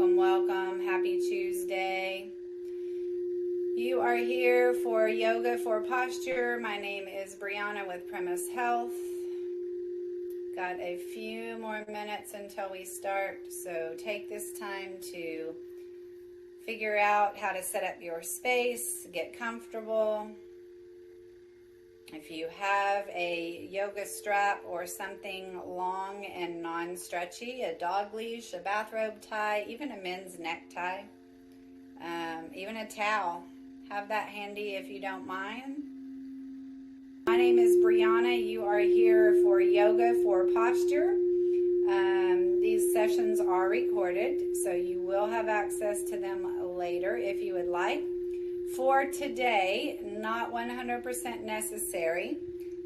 Welcome, welcome. Happy Tuesday. You are here for Yoga for Posture. My name is Brianna with Premise Health. Got a few more minutes until we start, so take this time to figure out how to set up your space, get comfortable. If you have a yoga strap or something long and non-stretchy, a dog leash, a bathrobe tie, even a men's necktie, even a towel, have that handy if you don't mind. My name is Brianna. You are here for Yoga for Posture. These sessions are recorded, so you will have access to them later if you would like. For today, not 100% necessary,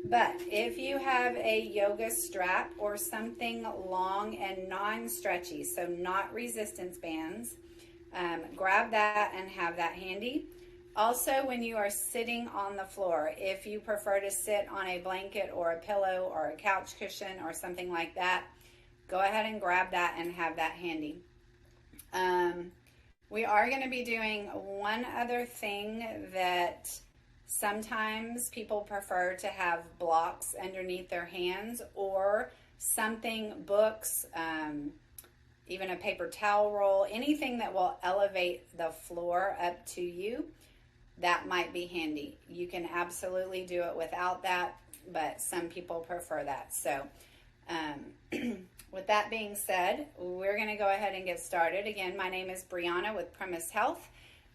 but if you have a yoga strap or something long and non-stretchy, so not resistance bands, grab that and have that handy. Also, when you are sitting on the floor, if you prefer to sit on a blanket or a pillow or a couch cushion or something like that, go ahead and grab that and have that handy. We are going to be doing one other thing that sometimes people prefer to have blocks underneath their hands or something, books, even a paper towel roll, anything that will elevate the floor up to you. That might be handy. You can absolutely do it without that, but some people prefer that. So with that being said, we're going to go ahead and get started. Again, my name is Brianna with Premise Health,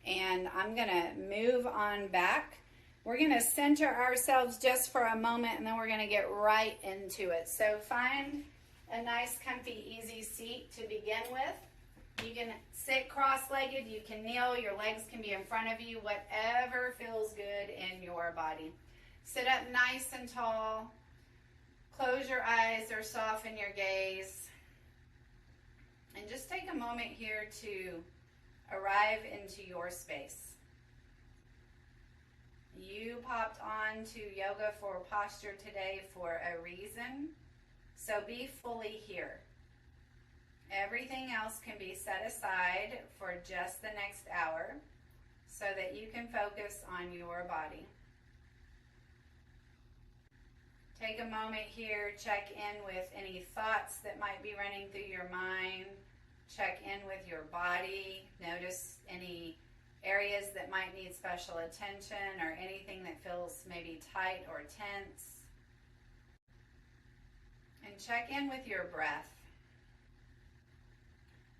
and I'm going to move on back. We're going to center ourselves just for a moment, and then we're going to get right into it. So find a nice, comfy, easy seat to begin with. You can sit cross-legged, you can kneel, your legs can be in front of you, whatever feels good in your body. Sit up nice and tall. Close your eyes or soften your gaze. And just take a moment here to arrive into your space. You popped on to Yoga for Posture today for a reason, so be fully here. Everything else can be set aside for just the next hour so that you can focus on your body. Take a moment here, check in with any thoughts that might be running through your mind. Check in with your body. Notice any areas that might need special attention or anything that feels maybe tight or tense. And check in with your breath.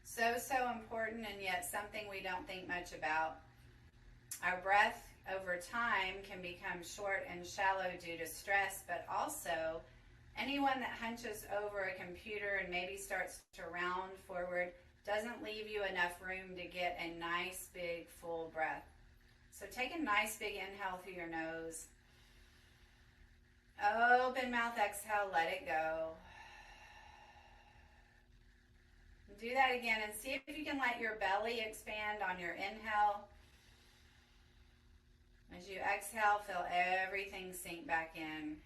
So important, and yet something we don't think much about. Our breath over time can become short and shallow due to stress, but also anyone that hunches over a computer and maybe starts to round forward doesn't leave you enough room to get a nice big full breath. So take a nice big inhale through your nose. Open mouth, exhale, let it go. Do that again and see if you can let your belly expand on your inhale. As you exhale, feel everything sink back in.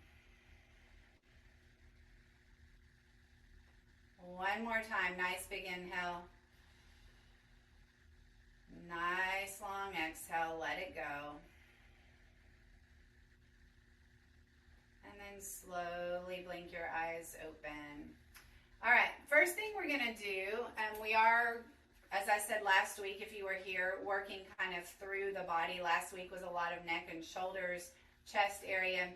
One more time, nice big inhale. Nice long exhale, let it go. And then slowly blink your eyes open. All right, first thing we're going to do, we are, as I said last week, if you were here, working kind of through the body. Last week was a lot of neck and shoulders, chest area.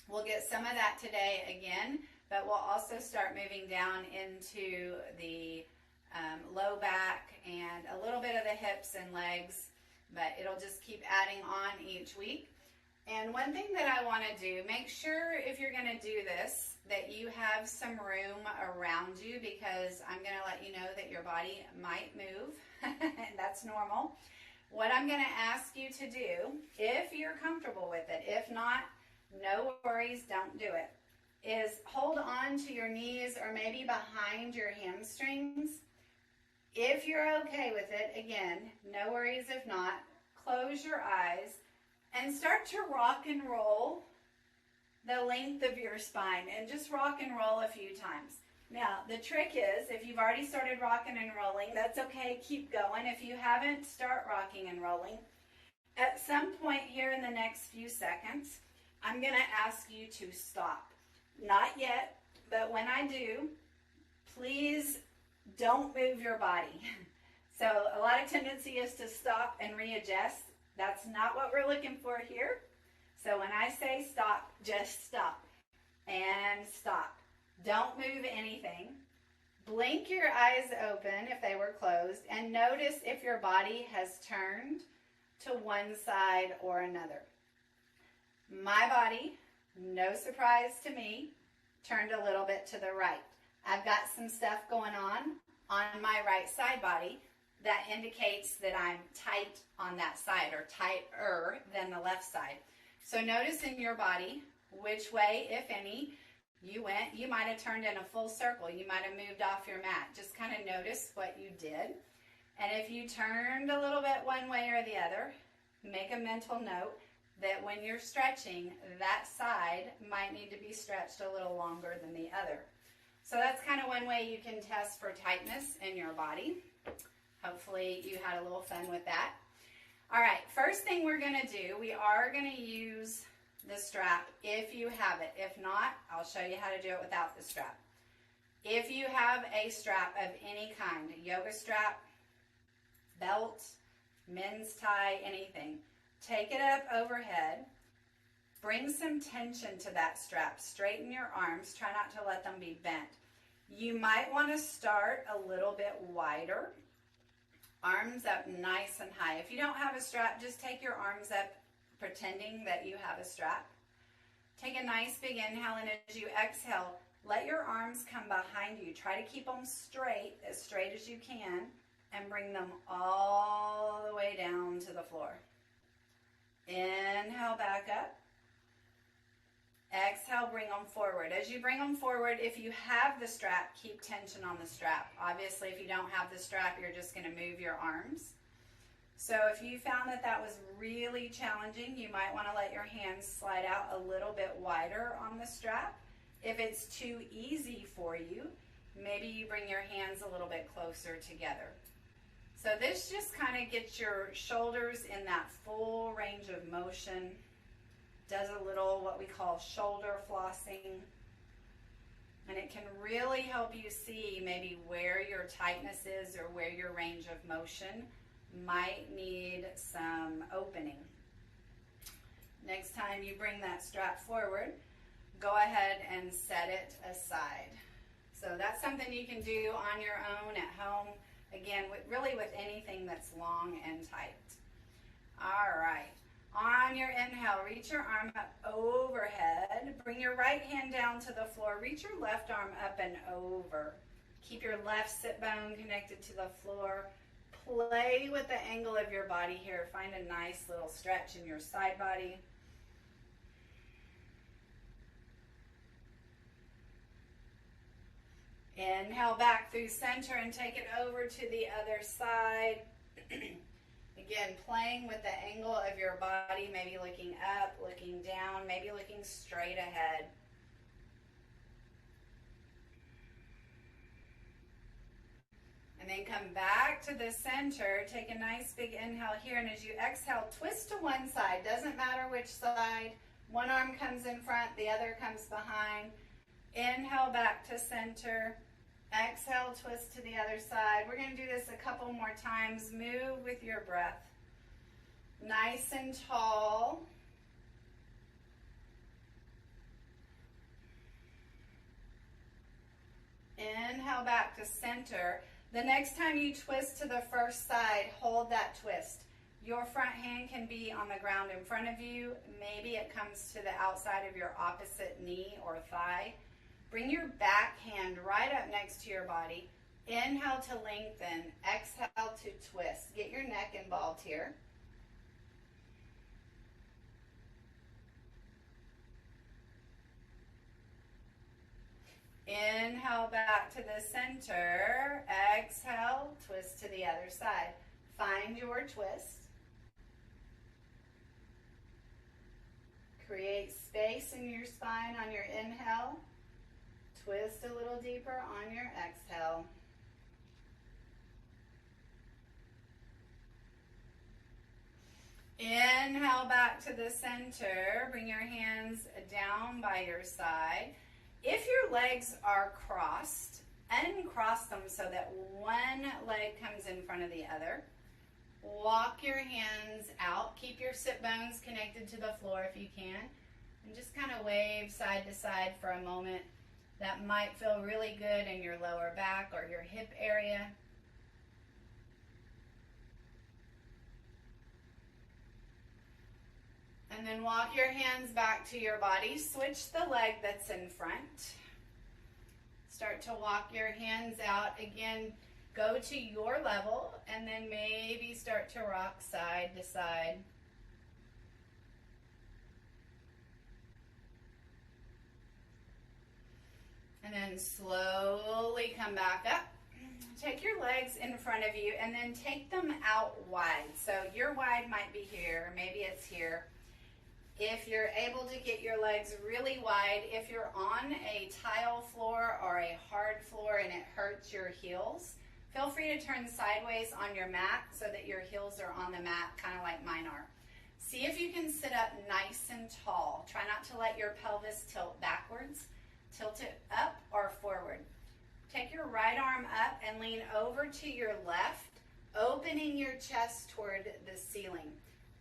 We'll get some of that today again, but we'll also start moving down into the low back and a little bit of the hips and legs, but it'll just keep adding on each week. And one thing that I want to do, make sure if you're going to do this, that you have some room around you, because I'm going to let you know that your body might move, and that's normal. What I'm going to ask you to do, if you're comfortable with it, if not, no worries, don't do it, is hold on to your knees or maybe behind your hamstrings. If you're okay with it, again, no worries if not, close your eyes and start to rock and roll the length of your spine, and just rock and roll a few times. Now, the trick is, if you've already started rocking and rolling, that's okay, keep going. If you haven't, start rocking and rolling. At some point here in the next few seconds, I'm going to ask you to stop. Not yet, but when I do, please don't move your body. So a lot of tendency is to stop and readjust. That's not what we're looking for here. So when I say stop, just stop and stop. Don't move anything. Blink your eyes open if they were closed, and notice if your body has turned to one side or another. My body, no surprise to me, turned a little bit to the right. I've got some stuff going on my right side body that indicates that I'm tight on that side, or tighter than the left side. So notice in your body which way, if any, you went. You might have turned in a full circle. You might have moved off your mat. Just kind of notice what you did. And if you turned a little bit one way or the other, make a mental note that when you're stretching, that side might need to be stretched a little longer than the other. So that's kind of one way you can test for tightness in your body. Hopefully you had a little fun with that. All right, first thing we're going to do, we are going to use the strap if you have it. If not, I'll show you how to do it without the strap. If you have a strap of any kind, a yoga strap, belt, men's tie, anything, take it up overhead, bring some tension to that strap, straighten your arms, try not to let them be bent. You might want to start a little bit wider, arms up nice and high. If you don't have a strap, just take your arms up pretending that you have a strap. Take a nice big inhale, and as you exhale, let your arms come behind you. Try to keep them straight as you can, and bring them all the way down to the floor. Inhale back up. Exhale, bring them forward. As you bring them forward, if you have the strap, keep tension on the strap. Obviously, if you don't have the strap, you're just going to move your arms. So if you found that that was really challenging, you might want to let your hands slide out a little bit wider on the strap. If it's too easy for you, maybe you bring your hands a little bit closer together. So this just kind of gets your shoulders in that full range of motion, does a little what we call shoulder flossing, and it can really help you see maybe where your tightness is or where your range of motion might need some opening. Next time you bring that strap forward, go ahead and set it aside. So that's something you can do on your own at home. Again, really with anything that's long and tight. All right. On your inhale, reach your arm up overhead. Bring your right hand down to the floor. Reach your left arm up and over. Keep your left sit bone connected to the floor. Play with the angle of your body here. Find a nice little stretch in your side body. Inhale back through center and take it over to the other side. Again, playing with the angle of your body, maybe looking up, looking down, maybe looking straight ahead. And then come back to the center. Take a nice big inhale here, and as you exhale, twist to one side. Doesn't matter which side. One arm comes in front, the other comes behind. Inhale back to center. Exhale, twist to the other side. We're going to do this a couple more times. Move with your breath. Nice and tall. Inhale back to center. The next time you twist to the first side, hold that twist. Your front hand can be on the ground in front of you. Maybe it comes to the outside of your opposite knee or thigh. Bring your back hand right up next to your body. Inhale to lengthen. Exhale to twist. Get your neck involved here. Inhale back to the center. Exhale, twist to the other side. Find your twist. Create space in your spine on your inhale. Twist a little deeper on your exhale. Inhale back to the center. Bring your hands down by your side. If your legs are crossed, uncross them so that one leg comes in front of the other. Walk your hands out. Keep your sit bones connected to the floor if you can. And just kind of wave side to side for a moment. That might feel really good in your lower back or your hip area. And then walk your hands back to your body. Switch the leg that's in front. Start to walk your hands out. Again, go to your level and then maybe start to rock side to side. And then slowly come back up. Take your legs in front of you and then take them out wide. So your wide might be here, maybe it's here. If you're able to get your legs really wide, if you're on a tile floor or a hard floor and it hurts your heels, feel free to turn sideways on your mat so that your heels are on the mat, kind of like mine are. See if you can sit up nice and tall. Try not to let your pelvis tilt backwards. Tilt it up or forward. Take your right arm up and lean over to your left, opening your chest toward the ceiling.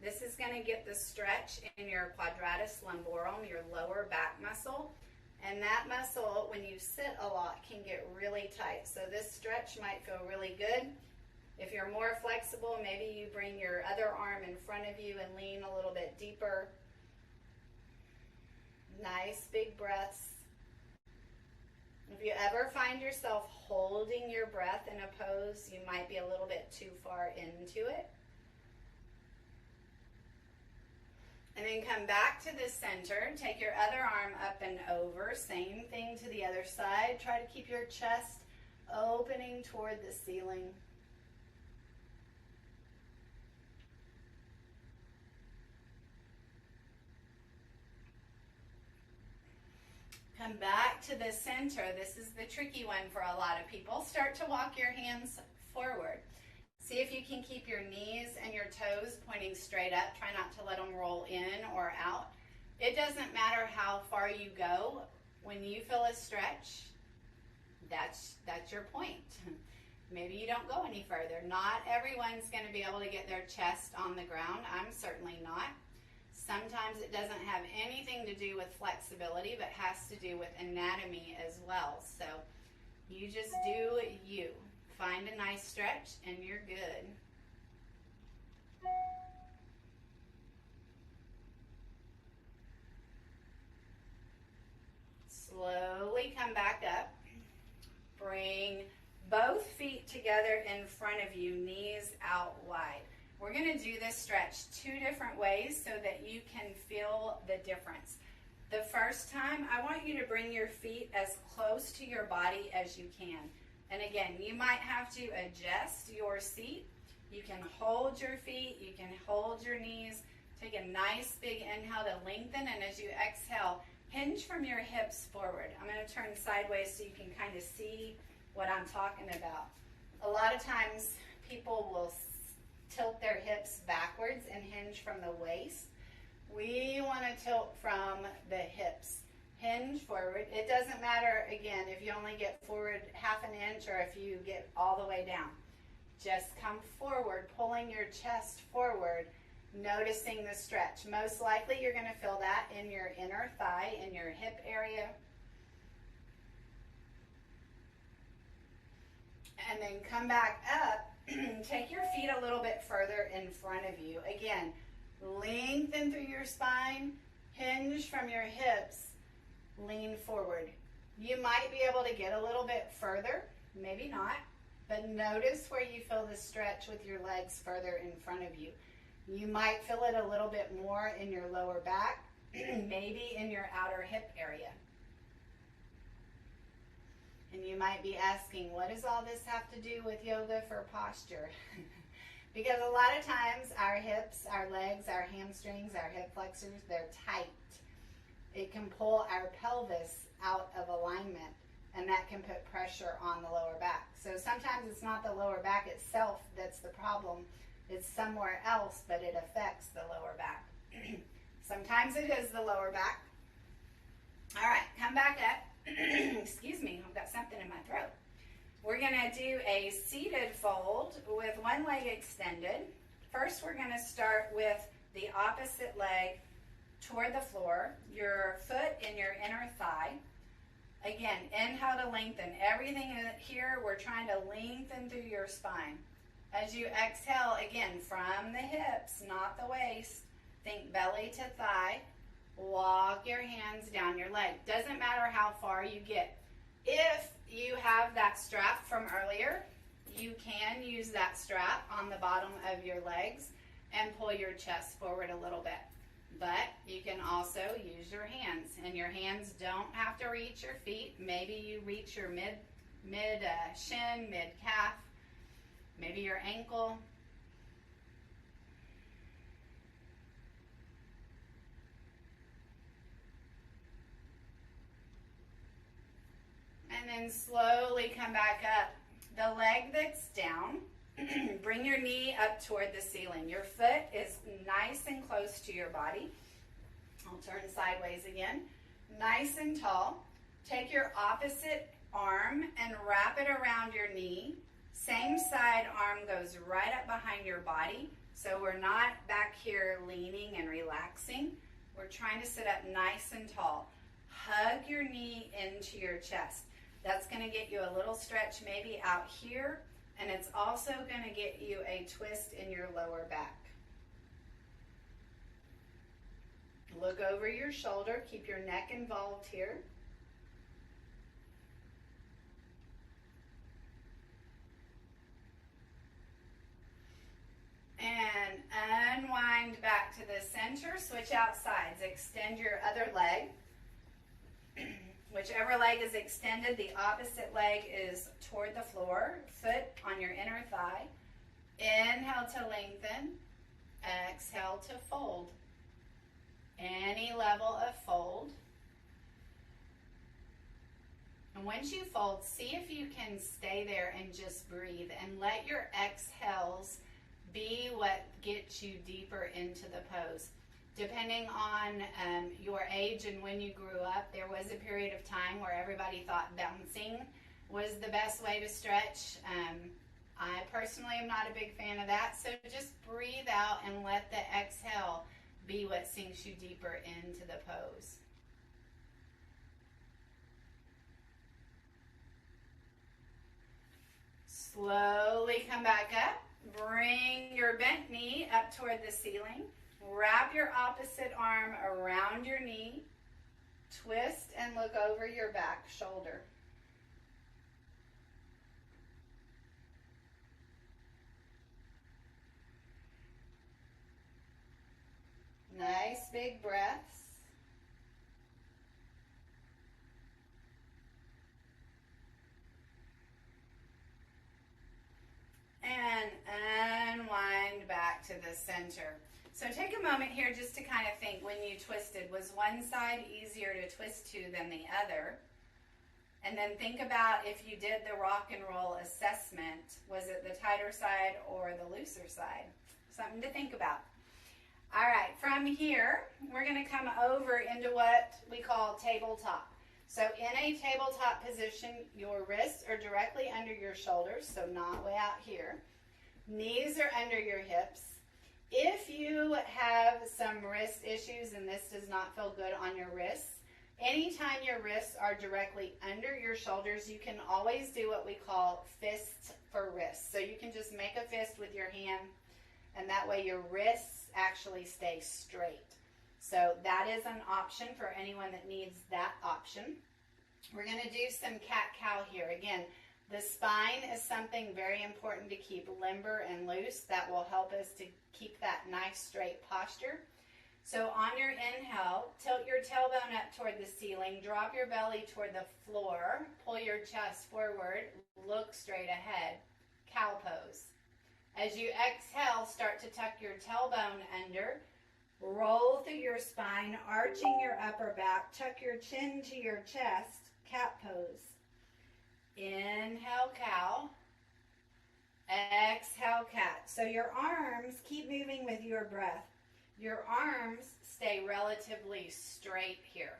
This is going to get the stretch in your quadratus lumborum, your lower back muscle. And that muscle, when you sit a lot, can get really tight. So this stretch might feel really good. If you're more flexible, maybe you bring your other arm in front of you and lean a little bit deeper. Nice big breaths. If you ever find yourself holding your breath in a pose, you might be a little bit too far into it. And then come back to the center. Take your other arm up and over. Same thing to the other side. Try to keep your chest opening toward the ceiling. Come back to the center. This is the tricky one for a lot of people. Start to walk your hands forward. See if you can keep your knees and your toes pointing straight up. Try not to let them roll in or out. It doesn't matter how far you go. When you feel a stretch, that's your point. Maybe you don't go any further. Not everyone's going to be able to get their chest on the ground. I'm certainly not. Sometimes it doesn't have anything to do with flexibility, but has to do with anatomy as well. So you just do you. Find a nice stretch and you're good. Slowly come back up. Bring both feet together in front of you, knees out wide. We're going to do this stretch 2 different ways so that you can feel the difference. The first time, I want you to bring your feet as close to your body as you can. And again, you might have to adjust your seat. You can hold your feet, you can hold your knees. Take a nice big inhale to lengthen, and as you exhale, hinge from your hips forward. I'm going to turn sideways so you can kind of see what I'm talking about. A lot of times people will tilt their hips backwards and hinge from the waist. We want to tilt from the hips. Hinge forward. It doesn't matter, again, if you only get forward half an inch or if you get all the way down. Just come forward, pulling your chest forward, noticing the stretch. Most likely you're going to feel that in your inner thigh, in your hip area. And then come back up. Take your feet a little bit further in front of you. Again, lengthen through your spine, hinge from your hips, lean forward. You might be able to get a little bit further, maybe not, but notice where you feel the stretch with your legs further in front of you. You might feel it a little bit more in your lower back, maybe in your outer hip area. And you might be asking, what does all this have to do with yoga for posture? Because a lot of times our hips, our legs, our hamstrings, our hip flexors, they're tight. It can pull our pelvis out of alignment. and that can put pressure on the lower back. So sometimes it's not the lower back itself that's the problem. It's somewhere else, but it affects the lower back. Sometimes it is the lower back. All right, come back up. Excuse me, I've got something in my throat. We're going to do a seated fold with one leg extended. First, we're going to start with the opposite leg toward the floor, your foot in your inner thigh. Again, inhale to lengthen. Everything here, we're trying to lengthen through your spine. As you exhale, again, from the hips, not the waist, think belly to thigh. Walk your hands down your leg. Doesn't matter how far you get. If you have that strap from earlier, you can use that strap on the bottom of your legs and pull your chest forward a little bit. But you can also use your hands, and your hands don't have to reach your feet. Maybe you reach your mid shin, mid calf, maybe your ankle. And then slowly come back up. The leg that's down, bring your knee up toward the ceiling. Your foot is nice and close to your body. I'll turn sideways again. Nice and tall. Take your opposite arm and wrap it around your knee. Same side arm goes right up behind your body. So we're not back here leaning and relaxing. We're trying to sit up nice and tall. Hug your knee into your chest. That's going to get you a little stretch maybe out here, and it's also going to get you a twist in your lower back. Look over your shoulder. Keep your neck involved here. And unwind back to the center. Switch out sides. Extend your other leg. Whichever leg is extended, the opposite leg is toward the floor. Foot on your inner thigh. Inhale to lengthen. Exhale to fold. Any level of fold. And once you fold, see if you can stay there and just breathe. And let your exhales be what gets you deeper into the pose. Depending on your age and when you grew up, there was a period of time where everybody thought bouncing was the best way to stretch. I personally am not a big fan of that, so just breathe out and let the exhale be what sinks you deeper into the pose. Slowly come back up. Bring your bent knee up toward the ceiling. Wrap your opposite arm around your knee. Twist and look over your back shoulder. Nice big breaths. And unwind back to the center. So take a moment here just to kind of think, when you twisted, was one side easier to twist to than the other? And then think about, if you did the rock and roll assessment, was it the tighter side or the looser side? Something to think about. All right, from here, we're going to come over into what we call tabletop. So in a tabletop position, your wrists are directly under your shoulders, so not way out here. Knees are under your hips. If you have some wrist issues and this does not feel good on your wrists, anytime your wrists are directly under your shoulders, you can always do what we call fist for wrists. So you can just make a fist with your hand, and that way your wrists actually stay straight. So that is an option for anyone that needs that option. We're going to do some cat-cow here. Again, the spine is something very important to keep limber and loose. That will help us to keep that nice straight posture. So on your inhale, tilt your tailbone up toward the ceiling, drop your belly toward the floor, pull your chest forward, look straight ahead, cow pose. As you exhale, start to tuck your tailbone under, roll through your spine, arching your upper back, tuck your chin to your chest, cat pose. Inhale, cow. Exhale, cat. So your arms keep moving with your breath. Your arms stay relatively straight here.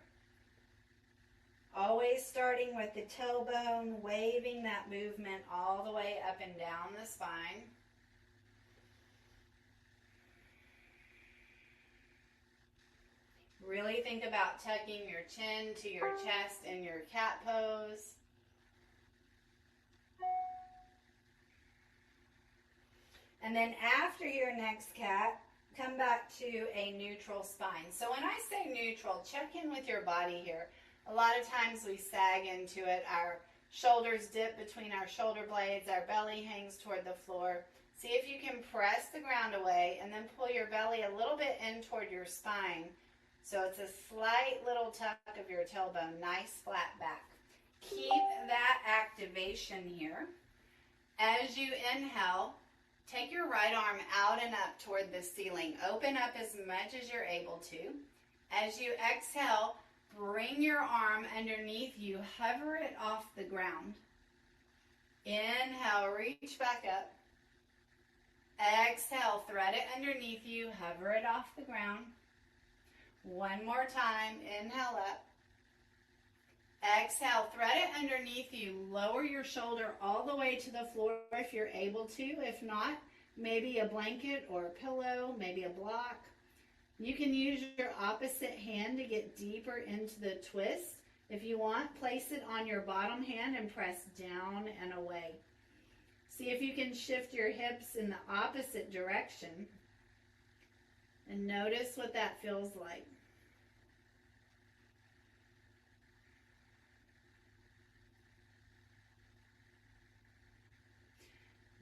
Always starting with the tailbone, waving that movement all the way up and down the spine. Really think about tucking your chin to your chest in your cat pose. And then after your next cat, come back to a neutral spine. So when I say neutral, check in with your body here. A lot of times we sag into it. Our shoulders dip between our shoulder blades. Our belly hangs toward the floor. See if you can press the ground away and then pull your belly a little bit in toward your spine. So it's a slight little tuck of your tailbone, nice flat back. Keep that activation here. As you inhale, take your right arm out and up toward the ceiling. Open up as much as you're able to. As you exhale, bring your arm underneath you. Hover it off the ground. Inhale, reach back up. Exhale, thread it underneath you. Hover it off the ground. One more time. Inhale up. Exhale, thread it underneath you. Lower your shoulder all the way to the floor if you're able to. If not, maybe a blanket or a pillow, maybe a block. You can use your opposite hand to get deeper into the twist. If you want, place it on your bottom hand and press down and away. See if you can shift your hips in the opposite direction. And notice what that feels like.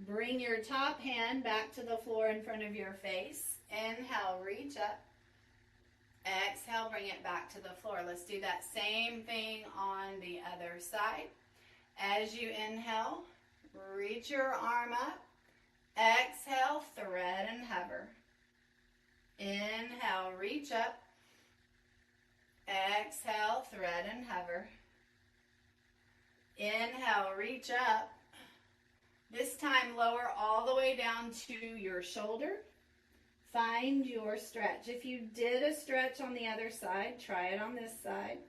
Bring your top hand back to the floor in front of your face. Inhale, reach up. Exhale, bring it back to the floor. Let's do that same thing on the other side. As you inhale, reach your arm up. Exhale, thread and hover. Inhale, reach up. Exhale, thread and hover. Inhale, reach up. This time, lower all the way down to your shoulder. Find your stretch. If you did a stretch on the other side, try it on this side.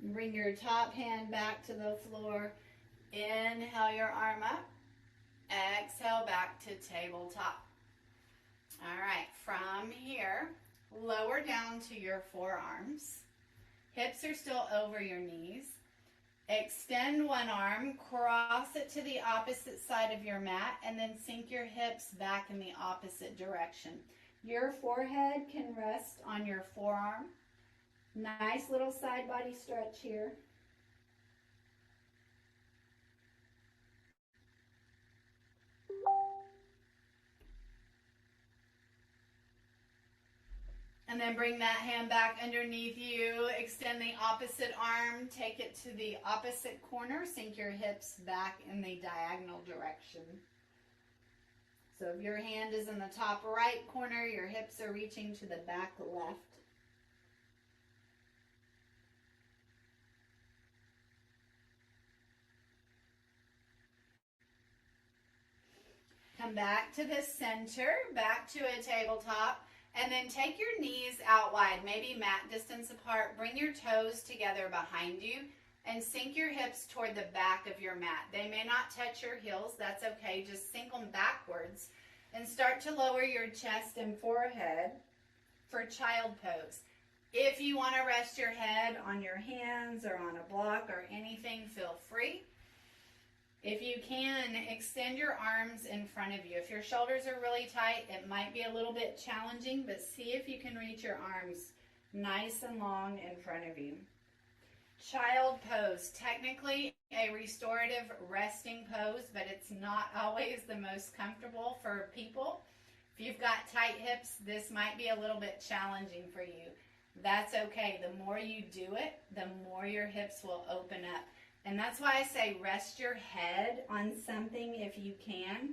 Bring your top hand back to the floor. Inhale your arm up. Exhale back to tabletop. All right, from here, lower down to your forearms. Hips are still over your knees. Extend one arm, cross it to the opposite side of your mat, and then sink your hips back in the opposite direction. Your forehead can rest on your forearm. Nice little side body stretch here. And then bring that hand back underneath you. Extend the opposite arm. Take it to the opposite corner. Sink your hips back in the diagonal direction. So if your hand is in the top right corner, your hips are reaching to the back left. Come back to the center, back to a tabletop. And then take your knees out wide, maybe mat distance apart. Bring your toes together behind you and sink your hips toward the back of your mat. They may not touch your heels. That's okay. Just sink them backwards and start to lower your chest and forehead for child pose. If you want to rest your head on your hands or on a block or anything, feel free. If you can, extend your arms in front of you. If your shoulders are really tight, it might be a little bit challenging, but see if you can reach your arms nice and long in front of you. Child pose, technically a restorative resting pose, but it's not always the most comfortable for people. If you've got tight hips, this might be a little bit challenging for you. That's okay. The more you do it, the more your hips will open up. And that's why I say rest your head on something if you can,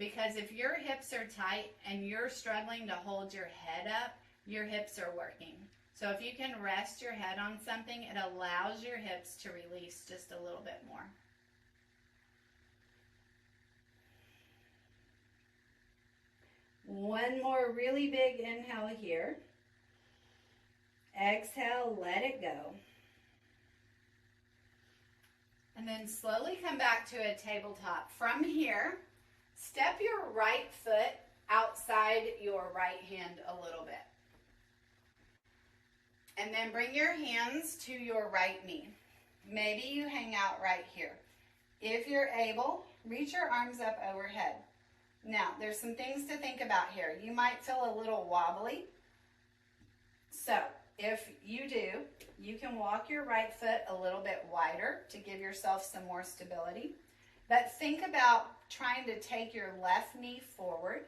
Because if your hips are tight and you're struggling to hold your head up, your hips are working. So if you can rest your head on something, it allows your hips to release just a little bit more. One more really big inhale here. Exhale, let it go. And then slowly come back to a tabletop. From here, step your right foot outside your right hand a little bit. And then bring your hands to your right knee. Maybe you hang out right here. If you're able, reach your arms up overhead. Now, there's some things to think about here. You might feel a little wobbly. So, if you do, you can walk your right foot a little bit wider to give yourself some more stability. But think about trying to take your left knee forward,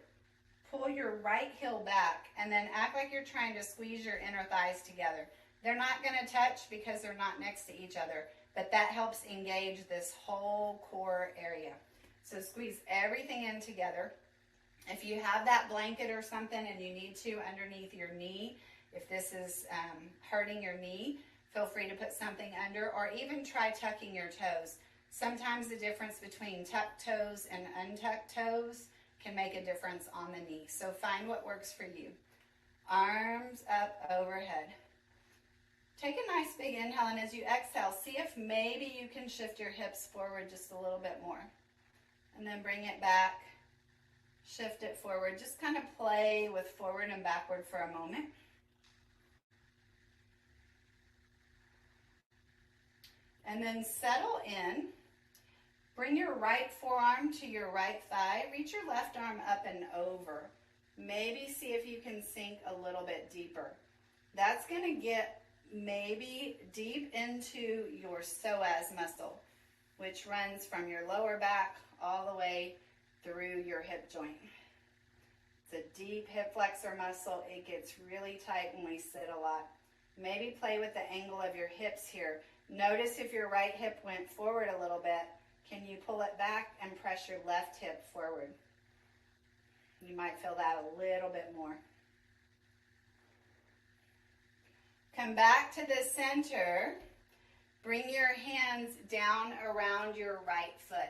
pull your right heel back, and then act like you're trying to squeeze your inner thighs together. They're not going to touch because they're not next to each other, but that helps engage this whole core area. So squeeze everything in together. If you have that blanket or something and you need to underneath your knee, if this is hurting your knee, feel free to put something under, or even try tucking your toes. Sometimes the difference between tucked toes and untucked toes can make a difference on the knee. So find what works for you. Arms up overhead. Take a nice big inhale, and as you exhale, see if maybe you can shift your hips forward just a little bit more. And then bring it back, shift it forward. Just kind of play with forward and backward for a moment. And then settle in. Bring your right forearm to your right thigh. Reach your left arm up and over. Maybe see if you can sink a little bit deeper. That's going to get maybe deep into your psoas muscle, which runs from your lower back all the way through your hip joint. It's a deep hip flexor muscle. It gets really tight when we sit a lot. Maybe play with the angle of your hips here. Notice if your right hip went forward a little bit, can you pull it back and press your left hip forward? You might feel that a little bit more. Come back to the center. Bring your hands down around your right foot.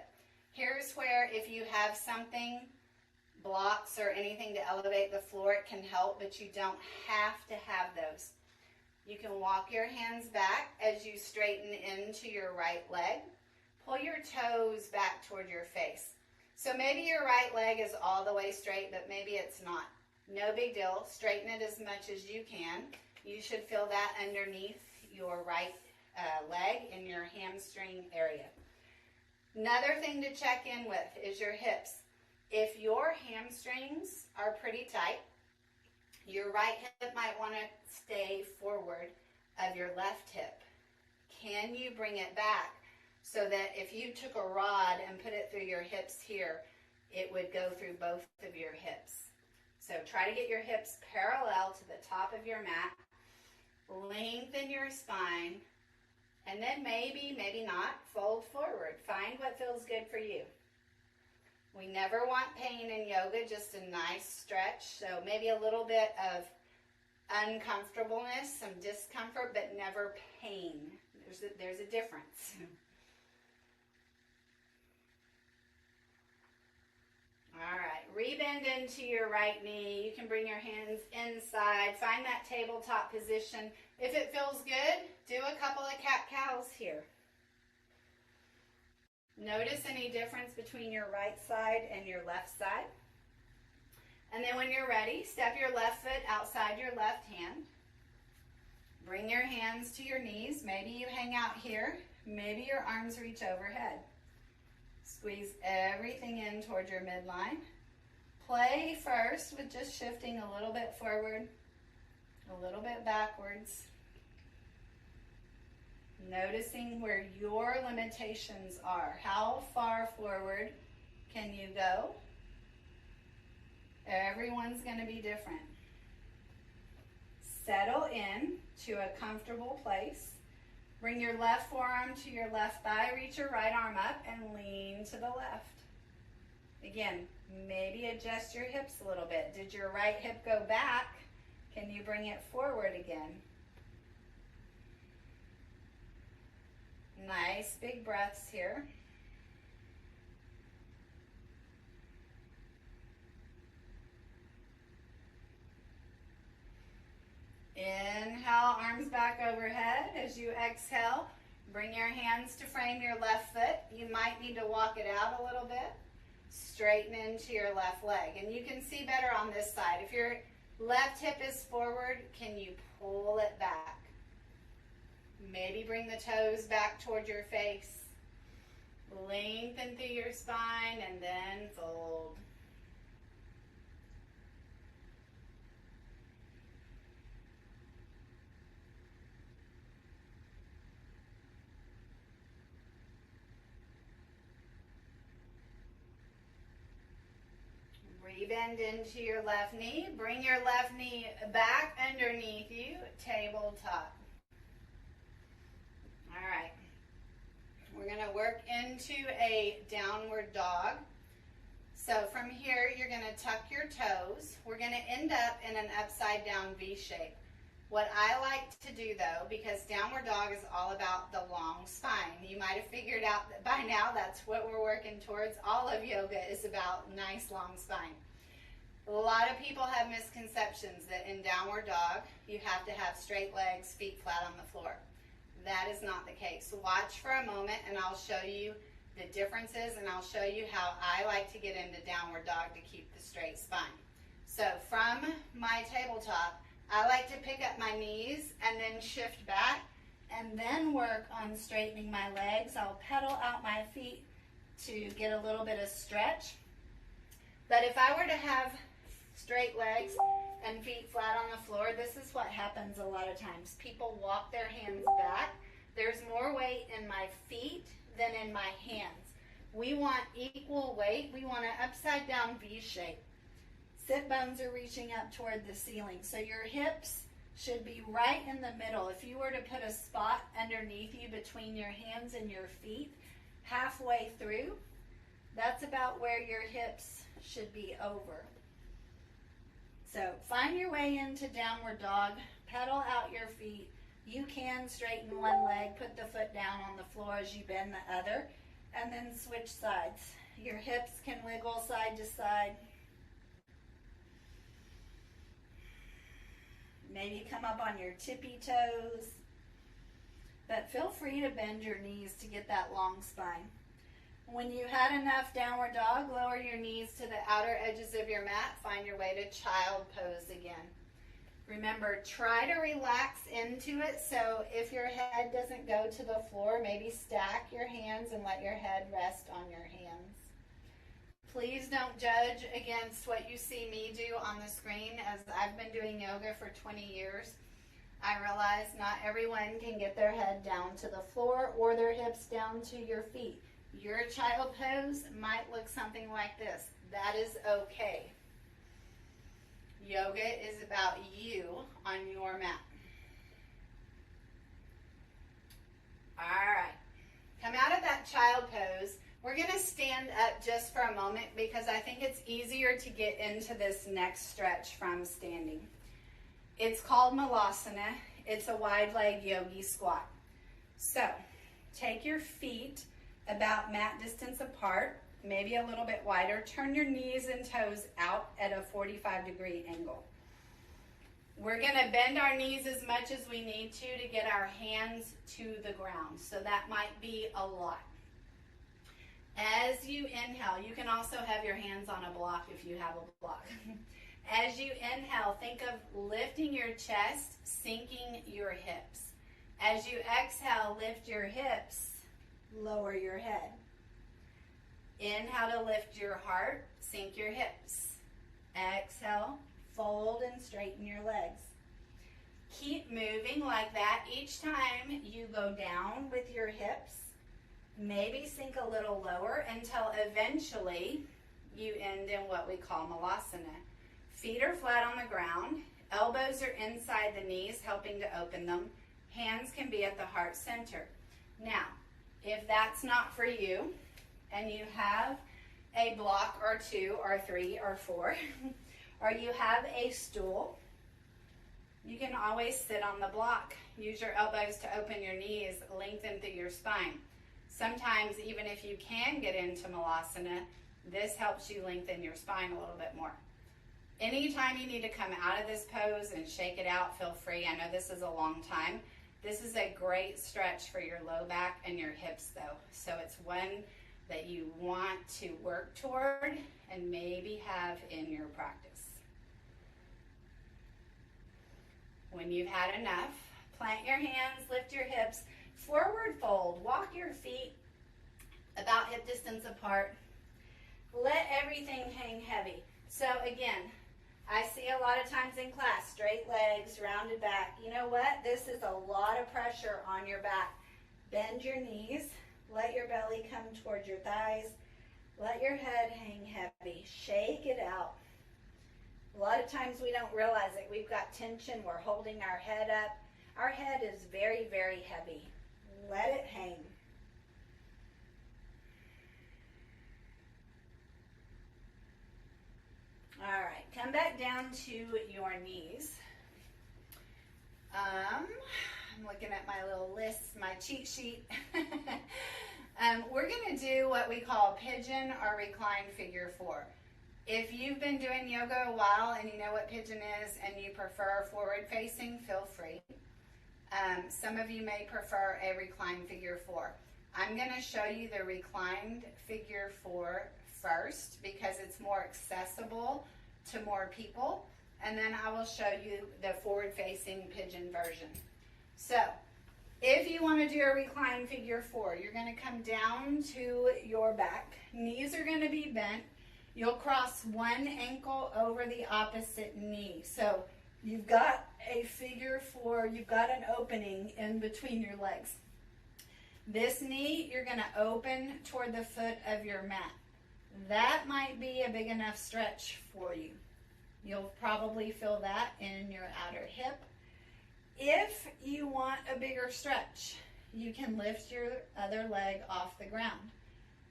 Here's where if you have something, blocks or anything to elevate the floor, it can help, but you don't have to have those. You can walk your hands back as you straighten into your right leg. Pull your toes back toward your face. So maybe your right leg is all the way straight, but maybe it's not. No big deal. Straighten it as much as you can. You should feel that underneath your right leg in your hamstring area. Another thing to check in with is your hips. If your hamstrings are pretty tight, your right hip might want to stay forward of your left hip. Can you bring it back so that if you took a rod and put it through your hips here, it would go through both of your hips? So try to get your hips parallel to the top of your mat. Lengthen your spine. And then maybe not, fold forward. Find what feels good for you. We never want pain in yoga, just a nice stretch. So maybe a little bit of uncomfortableness, some discomfort, but never pain. There's a difference. All right, rebend into your right knee. You can bring your hands inside. Find that tabletop position. If it feels good, do a couple of cat-cows here. Notice any difference between your right side and your left side. And then when you're ready, step your left foot outside your left hand. Bring your hands to your knees. Maybe you hang out here. Maybe your arms reach overhead. Squeeze everything in toward your midline. Play first with just shifting a little bit forward, a little bit backwards. Noticing where your limitations are. How far forward can you go? Everyone's going to be different. Settle in to a comfortable place. Bring your left forearm to your left thigh. Reach your right arm up and lean to the left. Again, maybe adjust your hips a little bit. Did your right hip go back? Can you bring it forward again? Nice big breaths here. Inhale, arms back overhead. As you exhale, bring your hands to frame your left foot. You might need to walk it out a little bit. Straighten into your left leg. And you can see better on this side. If your left hip is forward, can you pull it back? Maybe bring the toes back toward your face. Lengthen through your spine and then fold. Rebend into your left knee. Bring your left knee back underneath you, tabletop. All right. We're going to work into a downward dog. So from here, you're going to tuck your toes. We're going to end up in an upside down V shape. What I like to do though, because downward dog is all about the long spine. You might have figured out that by now that's what we're working towards. All of yoga is about nice long spine. A lot of people have misconceptions that in downward dog, you have to have straight legs, feet flat on the floor. That is not the case. So watch for a moment and I'll show you the differences and I'll show you how I like to get into downward dog to keep the straight spine. So from my tabletop, I like to pick up my knees and then shift back and then work on straightening my legs. I'll pedal out my feet to get a little bit of stretch. But if I were to have straight legs and feet flat on the floor, this is what happens a lot of times. People walk their hands back. There's more weight in my feet than in my hands. We want equal weight. We want an upside down V shape. Sit bones are reaching up toward the ceiling. So your hips should be right in the middle. If you were to put a spot underneath you between your hands and your feet, halfway through, that's about where your hips should be over. So find your way into downward dog, pedal out your feet. You can straighten one leg, put the foot down on the floor as you bend the other, and then switch sides. Your hips can wiggle side to side. Maybe come up on your tippy toes, but feel free to bend your knees to get that long spine. When you had enough downward dog, lower your knees to the outer edges of your mat. Find your way to child pose again. Remember, try to relax into it, so if your head doesn't go to the floor, maybe stack your hands and let your head rest on your hands. Please don't judge against what you see me do on the screen. As I've been doing yoga for 20 years, I realize not everyone can get their head down to the floor or their hips down to your feet. Your child pose might look something like this. That is okay. Yoga is about you on your mat. All right. Come out of that child pose. We're going to stand up just for a moment because I think it's easier to get into this next stretch from standing. It's called Malasana. It's a wide leg yogi squat. So take your feet about mat distance apart, maybe a little bit wider. Turn your knees and toes out at a 45-degree angle. We're going to bend our knees as much as we need to get our hands to the ground. So that might be a lot. As you inhale, you can also have your hands on a block if you have a block. As you inhale, think of lifting your chest, sinking your hips. As you exhale, lift your hips, lower your head. Inhale to lift your heart, sink your hips. Exhale, fold and straighten your legs. Keep moving like that. Each time you go down with your hips, maybe sink a little lower until eventually you end in what we call Malasana. Feet are flat on the ground. Elbows are inside the knees, helping to open them. Hands can be at the heart center. Now, if that's not for you, and you have a block or two or three or four, or you have a stool, you can always sit on the block. Use your elbows to open your knees, lengthen through your spine. Sometimes, even if you can get into Malasana, this helps you lengthen your spine a little bit more. Anytime you need to come out of this pose and shake it out, feel free. I know this is a long time. This is a great stretch for your low back and your hips though. So it's one that you want to work toward and maybe have in your practice. When you've had enough, plant your hands, lift your hips, forward fold, walk your feet about hip distance apart. Let everything hang heavy. So again, I see a lot of times in class, straight legs, rounded back. You know what? This is a lot of pressure on your back. Bend your knees, let your belly come towards your thighs, let your head hang heavy, shake it out. A lot of times we don't realize it. We've got tension, we're holding our head up. Our head is very, very heavy. Let it hang. All right, come back down to your knees. I'm looking at my little list, my cheat sheet. We're gonna do what we call pigeon or reclined figure four. If you've been doing yoga a while and you know what pigeon is and you prefer forward facing, feel free. Some of you may prefer a reclined figure four. I'm gonna show you the reclined figure four first because it's more accessible to more people, and then I will show you the forward facing pigeon version. So if you want to do a reclined figure four, you're going to come down to your back. Knees are going to be bent. You'll cross one ankle over the opposite knee. So you've got a figure four, you've got an opening in between your legs. This knee, you're going to open toward the foot of your mat. That might be a big enough stretch for you. You'll probably feel that in your outer hip. If you want a bigger stretch, you can lift your other leg off the ground.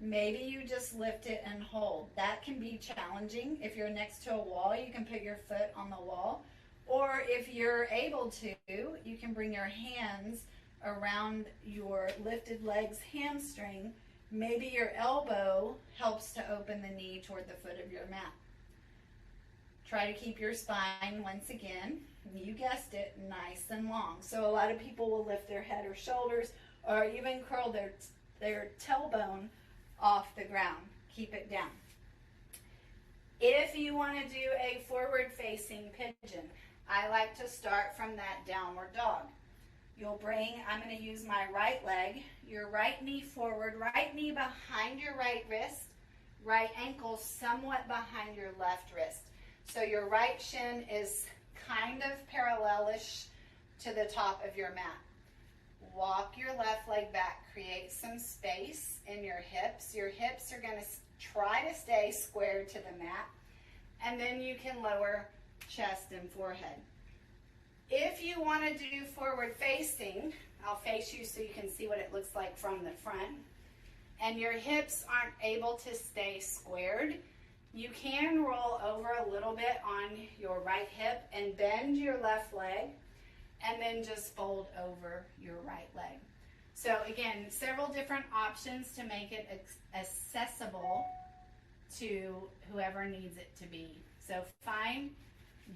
Maybe you just lift it and hold. That can be challenging. If you're next to a wall, you can put your foot on the wall. Or if you're able to, you can bring your hands around your lifted leg's hamstring. Maybe your elbow helps to open the knee toward the foot of your mat. Try to keep your spine, once again, you guessed it, nice and long. So a lot of people will lift their head or shoulders or even curl their tailbone off the ground. Keep it down. If you want to do a forward-facing pigeon, I like to start from that downward dog. You'll bring, I'm going to use my right leg, your right knee forward, right knee behind your right wrist, right ankle somewhat behind your left wrist. So your right shin is kind of parallelish to the top of your mat. Walk your left leg back, create some space in your hips. Your hips are going to try to stay square to the mat, and then you can lower chest and forehead. If you want to do forward facing, I'll face you so you can see what it looks like from the front, and your hips aren't able to stay squared, you can roll over a little bit on your right hip and bend your left leg, and then just fold over your right leg. So again, several different options to make it accessible to whoever needs it to be. So find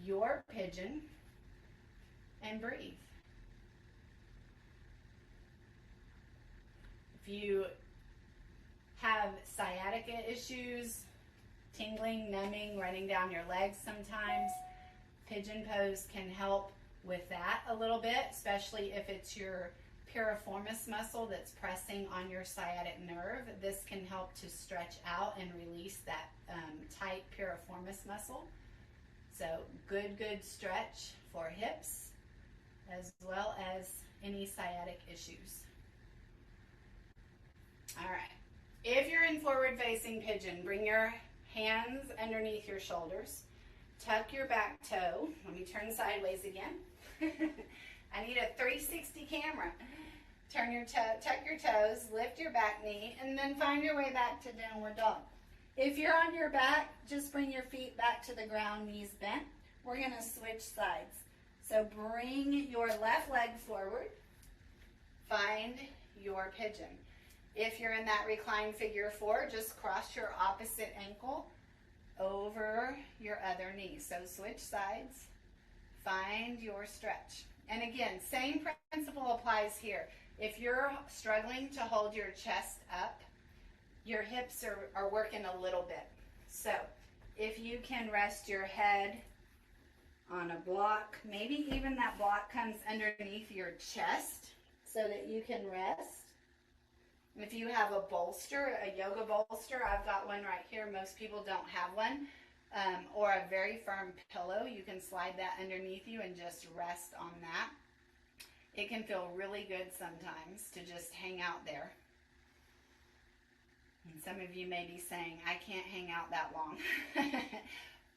your pigeon and breathe. If you have sciatica issues, tingling, numbing, running down your legs sometimes, pigeon pose can help with that a little bit, especially if it's your piriformis muscle that's pressing on your sciatic nerve. This can help to stretch out and release that tight piriformis muscle. So good stretch for hips as well as any sciatic issues. All right, if you're in forward facing pigeon, bring your hands underneath your shoulders. Tuck your back toe. Let me turn sideways again. I need a 360 camera. Tuck your toes, lift your back knee, and then find your way back to downward dog. If you're on your back, just bring your feet back to the ground, knees bent. We're going to switch sides. So bring your left leg forward. Find your pigeon. If you're in that reclined figure 4, just cross your opposite ankle over your other knee. So switch sides. Find your stretch. And again, same principle applies here. If you're struggling to hold your chest up, your hips are working a little bit. So if you can rest your head on a block, maybe even that block comes underneath your chest so that you can rest. If you have a bolster, a yoga bolster, I've got one right here. Most people don't have one. Or a very firm pillow, you can slide that underneath you and just rest on that. It can feel really good sometimes to just hang out there. And some of you may be saying, I can't hang out that long.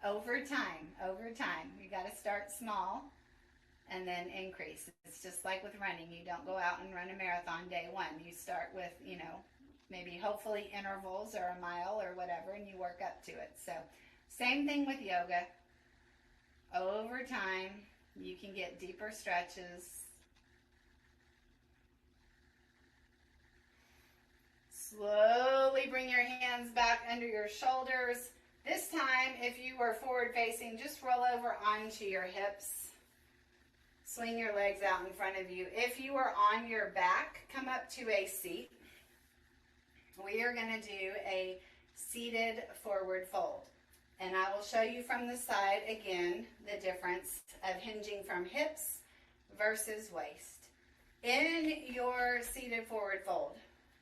Over time, you got to start small and then increase. It's just like with running. You don't go out and run a marathon day 1. You start with, maybe hopefully intervals or a mile or whatever, and you work up to it. So same thing with yoga. Over time, you can get deeper stretches. Slowly bring your hands back under your shoulders. This time, if you were forward facing, just roll over onto your hips. Swing your legs out in front of you. If you are on your back, come up to a seat. We are going to do a seated forward fold. And I will show you from the side again the difference of hinging from hips versus waist. In your seated forward fold,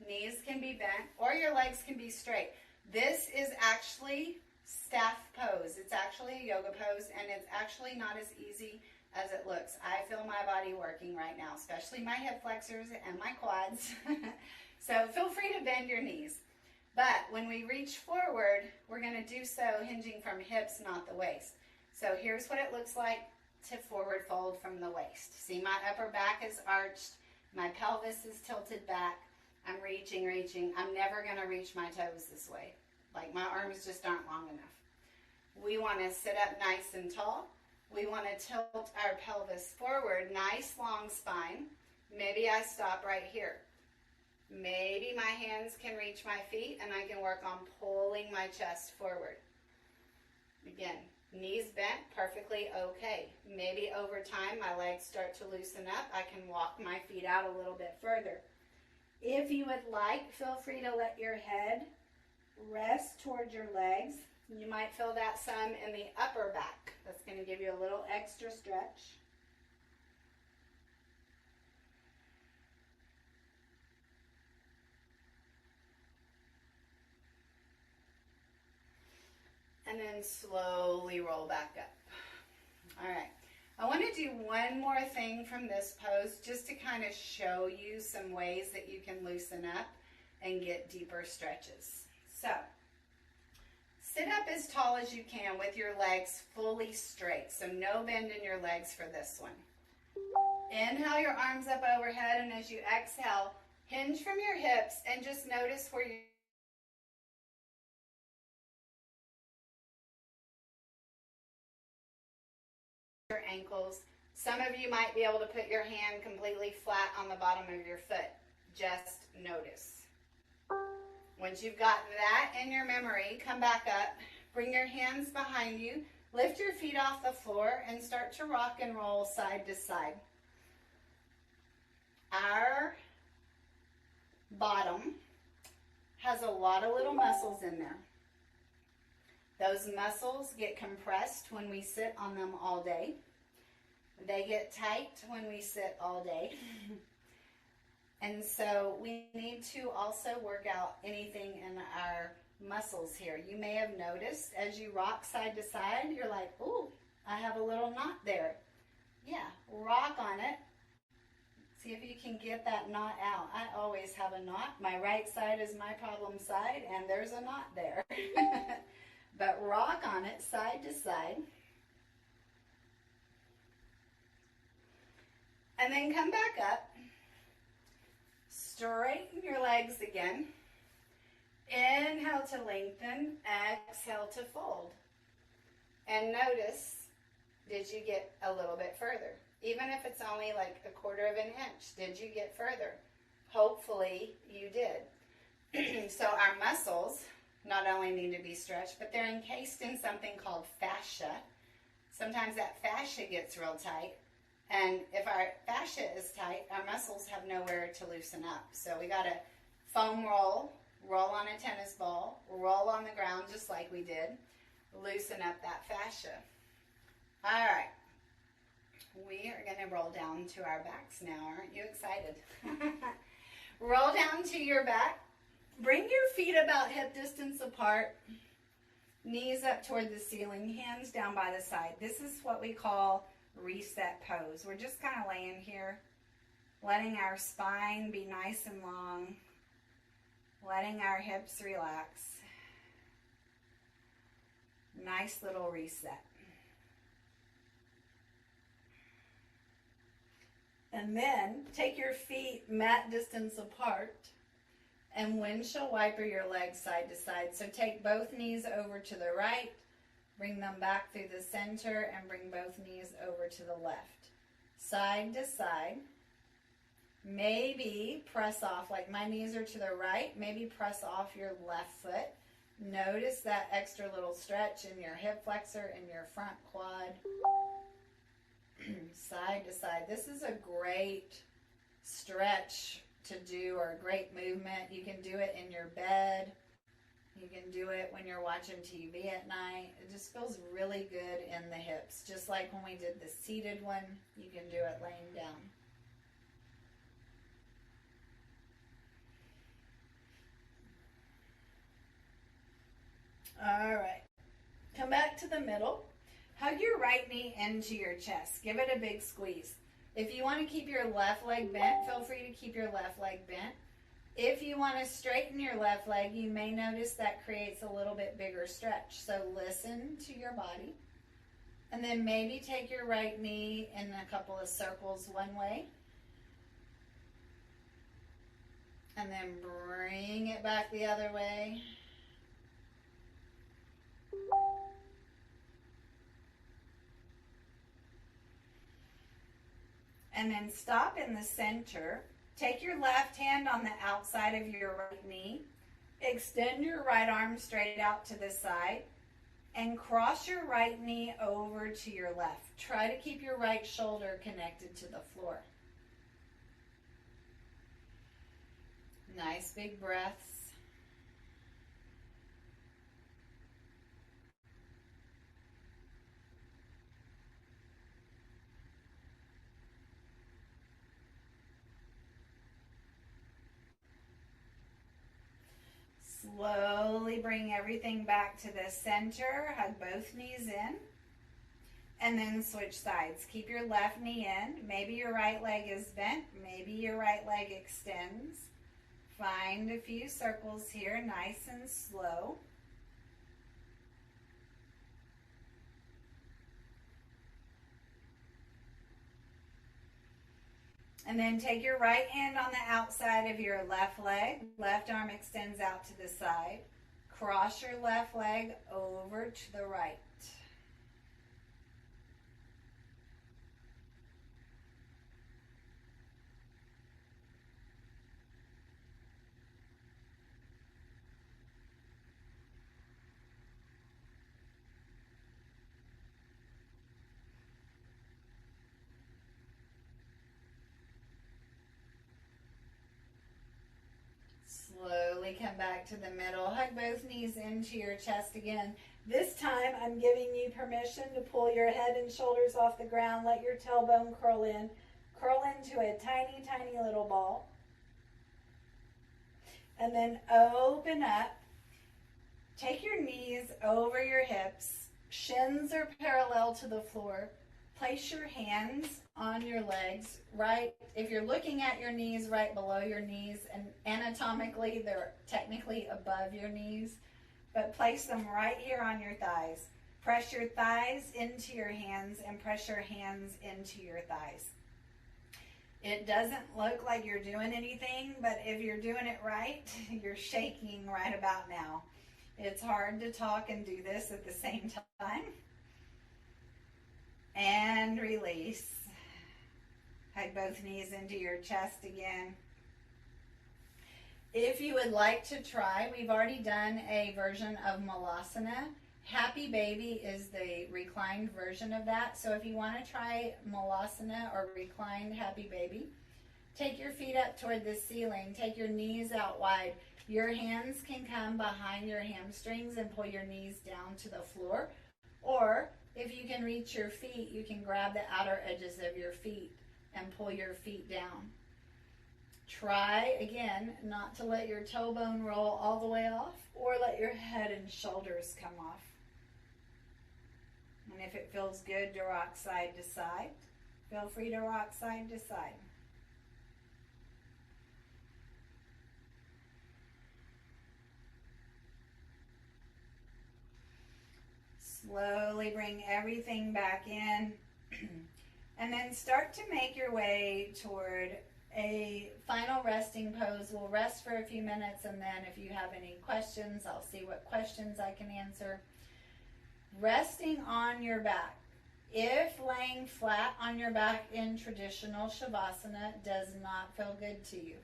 knees can be bent or your legs can be straight. This is actually staff pose. It's actually a yoga pose, and it's actually not as easy as it looks. I feel my body working right now, especially my hip flexors and my quads. So feel free to bend your knees. But when we reach forward, we're going to do so hinging from hips, not the waist. So here's what it looks like to forward fold from the waist. See, my upper back is arched. My pelvis is tilted back. I'm reaching. I'm never going to reach my toes this way. Like, my arms just aren't long enough. We want to sit up nice and tall. We want to tilt our pelvis forward, nice long spine. Maybe I stop right here. Maybe my hands can reach my feet and I can work on pulling my chest forward. Again, knees bent, perfectly okay. Maybe over time my legs start to loosen up. I can walk my feet out a little bit further. If you would like, feel free to let your head rest towards your legs. You might feel that some in the upper back. That's going to give you a little extra stretch. And then slowly roll back up. All right. I want to do one more thing from this pose just to kind of show you some ways that you can loosen up and get deeper stretches. So, sit up as tall as you can with your legs fully straight. So no bend in your legs for this one. Inhale your arms up overhead, and as you exhale, hinge from your hips and just notice where your ankles. Some of you might be able to put your hand completely flat on the bottom of your foot. Just notice. Once you've got that in your memory, come back up, bring your hands behind you, lift your feet off the floor, and start to rock and roll side to side. Our bottom has a lot of little muscles in there. Those muscles get compressed when we sit on them all day. They get tight when we sit all day. And so we need to also work out anything in our muscles here. You may have noticed as you rock side to side, you're like, ooh, I have a little knot there. Yeah, rock on it. See if you can get that knot out. I always have a knot. My right side is my problem side, and there's a knot there. But rock on it side to side. And then come back up. Straighten your legs again. Inhale to lengthen, exhale to fold. And notice, did you get a little bit further? Even if it's only like 1/4 of an inch, did you get further? Hopefully you did. So our muscles not only need to be stretched, but they're encased in something called fascia. Sometimes that fascia gets real tight. And if our fascia is tight, our muscles have nowhere to loosen up. So we got to foam roll on a tennis ball, roll on the ground just like we did, loosen up that fascia. All right, we are going to roll down to our backs now. Aren't you excited? Roll down to your back. Bring your feet about hip distance apart. Knees up toward the ceiling, hands down by the side. This is what we call reset pose. We're just kind of laying here, letting our spine be nice and long, letting our hips relax. Nice little reset. And then take your feet mat distance apart and windshield wiper your legs side to side. So take both knees over to the right, bring them back through the center, and bring both knees over to the left. Side to side. Maybe press off, like my knees are to the right, maybe press off your left foot. Notice that extra little stretch in your hip flexor and your front quad. Side to side. This is a great stretch to do, or a great movement. You can do it in your bed. You can do it when you're watching TV at night. It just feels really good in the hips. Just like when we did the seated one, you can do it laying down. All right. Come back to the middle. Hug your right knee into your chest. Give it a big squeeze. If you want to keep your left leg bent, feel free to keep your left leg bent. If you want to straighten your left leg, you may notice that creates a little bit bigger stretch. So listen to your body. And then maybe take your right knee in a couple of circles one way. And then bring it back the other way. And then stop in the center. Take your left hand on the outside of your right knee. Extend your right arm straight out to the side. And cross your right knee over to your left. Try to keep your right shoulder connected to the floor. Nice big breaths. Slowly bring everything back to the center. Hug both knees in. And then switch sides. Keep your left knee in. Maybe your right leg is bent. Maybe your right leg extends. Find a few circles here, nice and slow. And then take your right hand on the outside of your left leg. Left arm extends out to the side. Cross your left leg over to the right. Slowly come back to the middle. Hug both knees into your chest again. This time I'm giving you permission to pull your head and shoulders off the ground. Let your tailbone curl in. Curl into a tiny, tiny little ball. And then open up. Take your knees over your hips. Shins are parallel to the floor. Place your hands on your legs, right? If you're looking at your knees, right below your knees, and anatomically they're technically above your knees, but place them right here on your thighs. Press your thighs into your hands and press your hands into your thighs. It doesn't look like you're doing anything, but if you're doing it right, you're shaking right about now. It's hard to talk and do this at the same time. And release. Hug both knees into your chest again. If you would like to try, we've already done a version of Malasana. Happy Baby is the reclined version of that. So if you want to try Malasana or reclined Happy Baby, take your feet up toward the ceiling. Take your knees out wide. Your hands can come behind your hamstrings and pull your knees down to the floor. Or if you can reach your feet, you can grab the outer edges of your feet and pull your feet down. Try, again, not to let your toe bone roll all the way off or let your head and shoulders come off. And if it feels good to rock side to side, feel free to rock side to side. Slowly bring everything back in and then start to make your way toward a final resting pose. We'll rest for a few minutes, and then if you have any questions, I'll see what questions I can answer. Resting on your back. If laying flat on your back in traditional Shavasana does not feel good to you,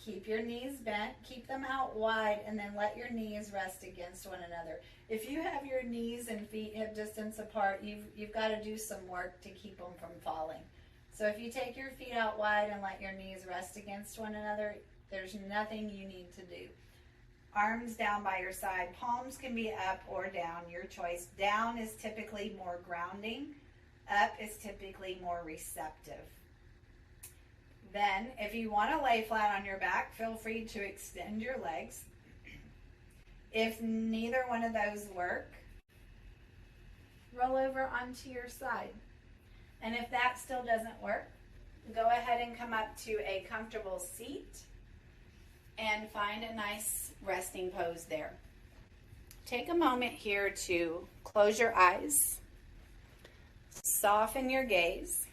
keep your knees bent, keep them out wide, and then let your knees rest against one another. If you have your knees and feet hip distance apart, you've got to do some work to keep them from falling. So if you take your feet out wide and let your knees rest against one another, there's nothing you need to do. Arms down by your side. Palms can be up or down, your choice. Down is typically more grounding. Up is typically more receptive. Then, if you want to lay flat on your back, feel free to extend your legs. If neither one of those work, roll over onto your side. And if that still doesn't work, go ahead and come up to a comfortable seat and find a nice resting pose there. Take a moment here to close your eyes, soften your gaze,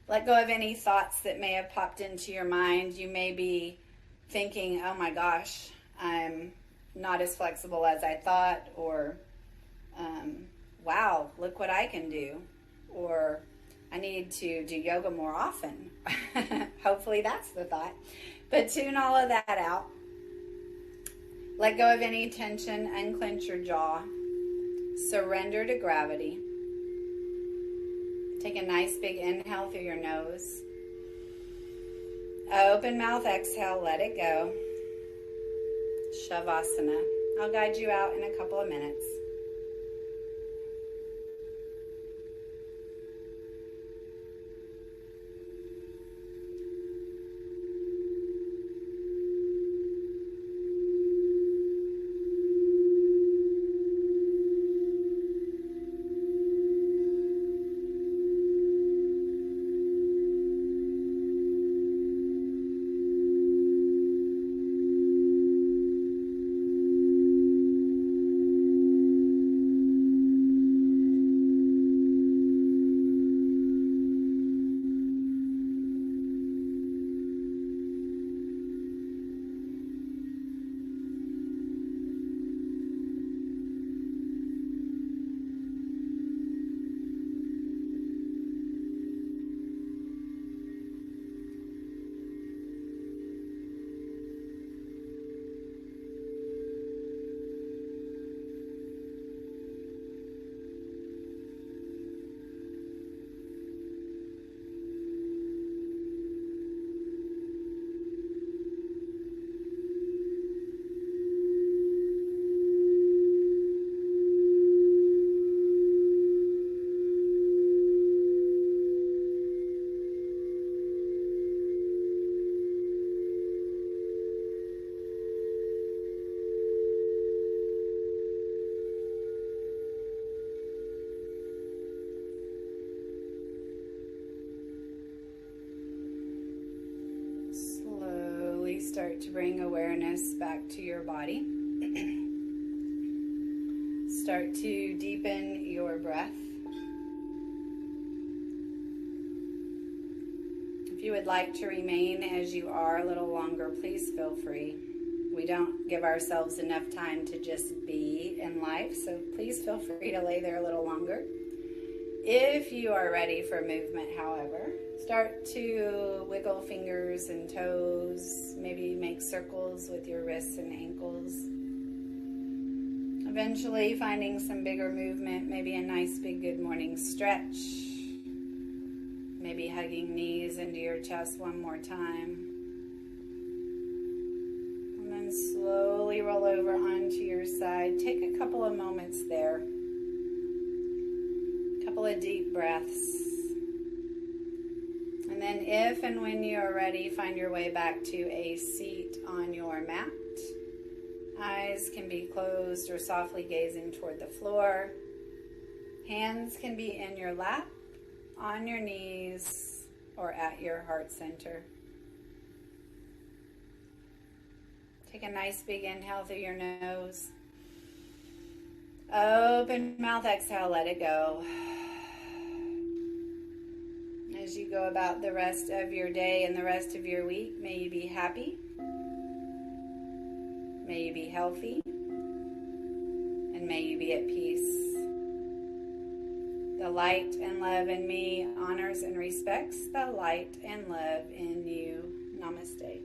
let go of any thoughts that may have popped into your mind. You may be thinking, oh my gosh, I'm not as flexible as I thought, or wow, look what I can do, or I need to do yoga more often. Hopefully that's the thought. But tune all of that out. Let go of any tension, unclench your jaw. Surrender to gravity. Take a nice big inhale through your nose. Open mouth, exhale, let it go. Shavasana. I'll guide you out in a couple of minutes. Start to bring awareness back to your body. Start to deepen your breath. If you would like to remain as you are a little longer, please feel free. We don't give ourselves enough time to just be in life, so please feel free to lay there a little longer. If you are ready for movement, however, start to wiggle fingers and toes, maybe make circles with your wrists and ankles. Eventually finding some bigger movement, maybe a nice big good morning stretch. Maybe hugging knees into your chest one more time. And then slowly roll over onto your side. Take a couple of moments there. A couple of deep breaths. And then if and when you are ready, find your way back to a seat on your mat. Eyes can be closed or softly gazing toward the floor. Hands can be in your lap, on your knees, or at your heart center. Take a nice big inhale through your nose. Open mouth, exhale, let it go. As you go about the rest of your day and the rest of your week, may you be happy. May you be healthy. And may you be at peace. The light and love in me honors and respects the light and love in you. Namaste.